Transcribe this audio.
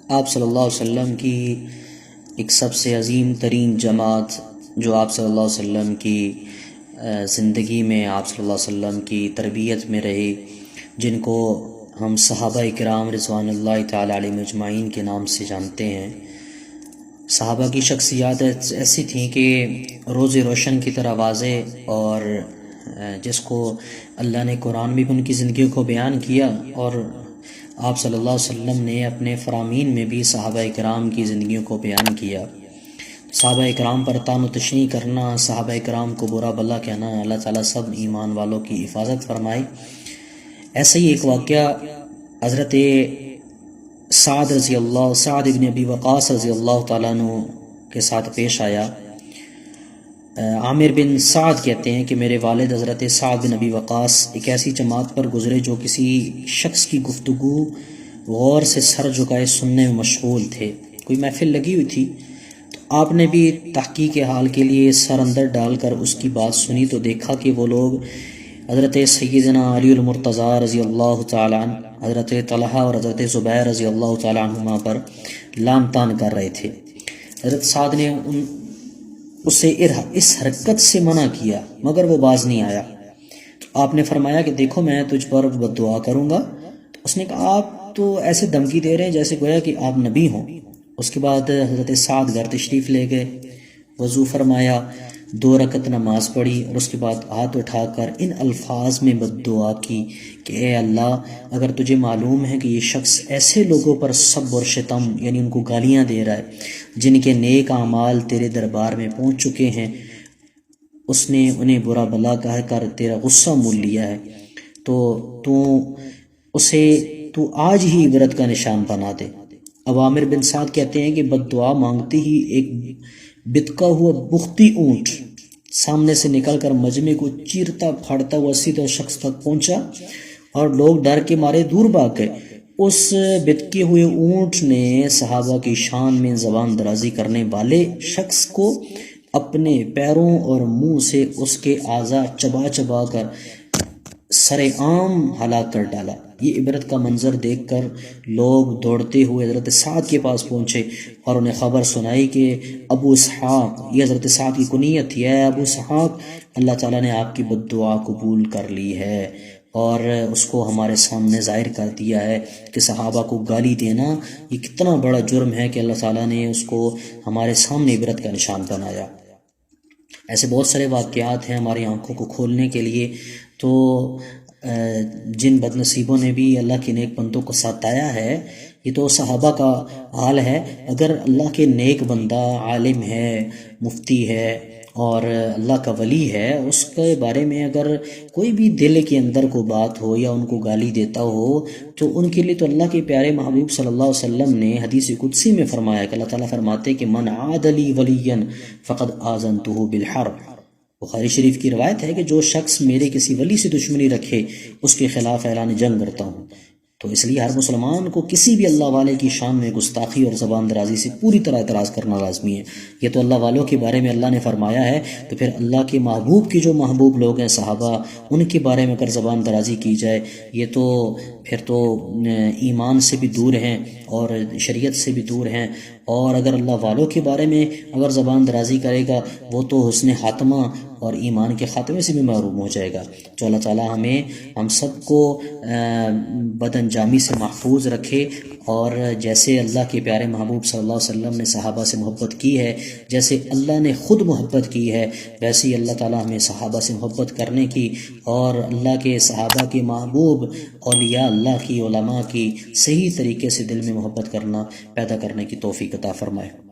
آپ صلی اللہ علیہ وسلم کی ایک سب سے عظیم ترین جماعت جو آپ صلی اللہ علیہ وسلم کی زندگی میں آپ صلی اللہ علیہ وسلم کی تربیت میں رہی، جن کو ہم صحابہ کرام رضوان اللہ تعالی علیہم اجمعین کے نام سے جانتے ہیں۔ صحابہ کی شخصیات ایسی تھیں کہ روز روشن کی طرح واضح، اور جس کو اللہ نے قرآن میں بھی ان کی زندگیوں کو بیان کیا، اور آپ صلی اللہ علیہ وسلم نے اپنے فرامین میں بھی صحابہ کرام کی زندگیوں کو بیان کیا۔ صحابہ کرام پر طعن و تشنیع کرنا، صحابہ کرام کو برا بھلا کہنا، اللہ تعالیٰ سب ایمان والوں کی حفاظت فرمائے۔ ایسا ہی ایک واقعہ حضرت سعد بن ابی وقاص رضی اللہ تعالیٰ عنہ کے ساتھ پیش آیا۔ عامر بن سعد کہتے ہیں کہ میرے والد حضرت سعد بن ابی وقاص ایک ایسی جماعت پر گزرے جو کسی شخص کی گفتگو غور سے سر جھکائے سننے میں مشغول تھے۔ کوئی محفل لگی ہوئی تھی تو آپ نے بھی تحقیق حال کے لیے سر اندر ڈال کر اس کی بات سنی، تو دیکھا کہ وہ لوگ حضرت سیدنا علی المرتضیٰ رضی اللہ تعالیٰ عنہ، حضرت طلحہ اور حضرت زبیر رضی اللہ تعالیٰ عنہما پر لام تان کر رہے تھے۔ حضرت سعد نے اسے اس حرکت سے منع کیا، مگر وہ باز نہیں آیا۔ تو آپ نے فرمایا کہ دیکھو میں تجھ پر بد دعا کروں گا۔ تو اس نے کہا آپ تو ایسے دھمکی دے رہے ہیں جیسے گویا کہ آپ نبی ہوں۔ اس کے بعد حضرت سعد گھر تشریف لے گئے، وضو فرمایا، 2 رکعت نماز پڑھی، اور اس کے بعد ہاتھ اٹھا کر ان الفاظ میں بد دعا کی کہ اے اللہ، اگر تجھے معلوم ہے کہ یہ شخص ایسے لوگوں پر سب اور شتم یعنی ان کو گالیاں دے رہا ہے جن کے نیک اعمال تیرے دربار میں پہنچ چکے ہیں، اس نے انہیں برا بھلا کہہ کر تیرا غصہ مول لیا ہے، تو اسے آج ہی عبرت کا نشان بنا دے۔ اب عامر بن سعد کہتے ہیں کہ بد دعا مانگتے ہی ایک بتکا ہوا بختی اونٹ سامنے سے نکل کر مجمع کو چیرتا پھاڑتا ہوا سیدھا شخص تک پہنچا، اور لوگ ڈر کے مارے دور بھاگ گئے۔ اس بتکے ہوئے اونٹ نے صحابہ کی شان میں زبان درازی کرنے والے شخص کو اپنے پیروں اور منہ سے اس کے اعضاء چبا چبا کر سر عام ہلاک کر ڈالا۔ یہ عبرت کا منظر دیکھ کر لوگ دوڑتے ہوئے حضرت سعد کے پاس پہنچے اور انہیں خبر سنائی کہ ابو اسحاق، یہ حضرت سعد کی کنیت تھی، اے ابو اسحاق، اللہ تعالیٰ نے آپ کی بد دعا قبول کر لی ہے اور اس کو ہمارے سامنے ظاہر کر دیا ہے کہ صحابہ کو گالی دینا یہ کتنا بڑا جرم ہے کہ اللہ تعالیٰ نے اس کو ہمارے سامنے عبرت کا نشان بنایا۔ ایسے بہت سارے واقعات ہیں ہماری آنکھوں کو کھولنے کے لیے۔ تو جن بد نصیبوں نے بھی اللہ کے نیک بندوں کو ستایا ہے، یہ تو صحابہ کا حال ہے۔ اگر اللہ کے نیک بندہ عالم ہے، مفتی ہے اور اللہ کا ولی ہے، اس کے بارے میں اگر کوئی بھی دل کے اندر کو بات ہو یا ان کو گالی دیتا ہو، تو ان کے لیے تو اللہ کے پیارے محبوب صلی اللہ علیہ وسلم نے حدیث قدسی میں فرمایا کہ اللہ تعالیٰ فرماتے کہ من عاد لی ولیا فقد آذنتہ بالحرب۔ بخاری شریف کی روایت ہے کہ جو شخص میرے کسی ولی سے دشمنی رکھے اس کے خلاف اعلان جنگ کرتا ہوں۔ تو اس لیے ہر مسلمان کو کسی بھی اللہ والے کی شان میں گستاخی اور زبان درازی سے پوری طرح اعتراض کرنا لازمی ہے۔ یہ تو اللہ والوں کے بارے میں اللہ نے فرمایا ہے، تو پھر اللہ کے محبوب کی جو محبوب لوگ ہیں صحابہ، ان کے بارے میں اگر زبان درازی کی جائے، یہ تو پھر تو ایمان سے بھی دور ہیں اور شریعت سے بھی دور ہیں۔ اور اگر اللہ والوں کے بارے میں اگر زبان درازی کرے گا، وہ تو حسن خاتمہ اور ایمان کے خاتمے سے بھی محروم ہو جائے گا۔ تو اللہ تعالیٰ ہم سب کو بد انجامی سے محفوظ رکھے، اور جیسے اللہ کے پیارے محبوب صلی اللہ علیہ وسلم نے صحابہ سے محبت کی ہے، جیسے اللہ نے خود محبت کی ہے، ویسے ہی اللہ تعالیٰ ہمیں صحابہ سے محبت کرنے کی اور اللہ کے صحابہ کے محبوب اولیاء اللہ کی، علماء کی صحیح طریقے سے دل میں محبت کرنا پیدا کرنے کی توفیق عطا فرمائے۔